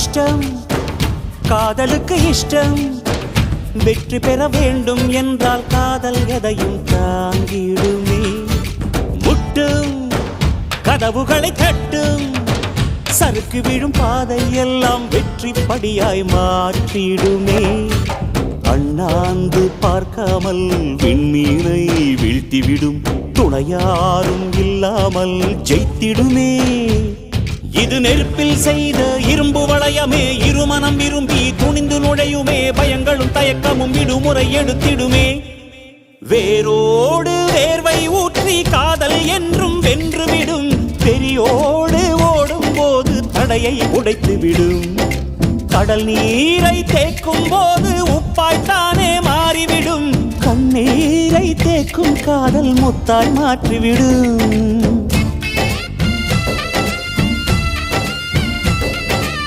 கஷ்டம் காதலுக்கு இஷ்டம் வெற்றி பெற வேண்டும் என்றால் காதல் எதையும் தாங்கிடுமே முட்டும் கதவுகளை தட்டும் சறுக்கு விழும் பாதை எல்லாம் வெற்றி படியாய் மாற்றிடுமே அண்ணாந்து பார்க்காமல் விண்மீனை வீழ்த்திவிடும் துணையாரும் இல்லாமல் ஜெயித்திடுமே இது நெருப்பில் செய்த இரும்பு வளையமே இருமனம் விரும்பி துணிந்து நுழையுமே பயங்களும் தயக்கமும் விடுமுறை எடுத்திடுமே வேரோடு வேர்வை ஊற்றி காதல் என்றும் வென்றுவிடும் பெரியோடு ஓடும் போது தடையை உடைத்துவிடும் கடல் நீரை தேக்கும் போது உப்பாய்த்தானே மாறிவிடும் கண்ணீரை தேக்கும் காதல் முத்தாய் மாற்றிவிடும்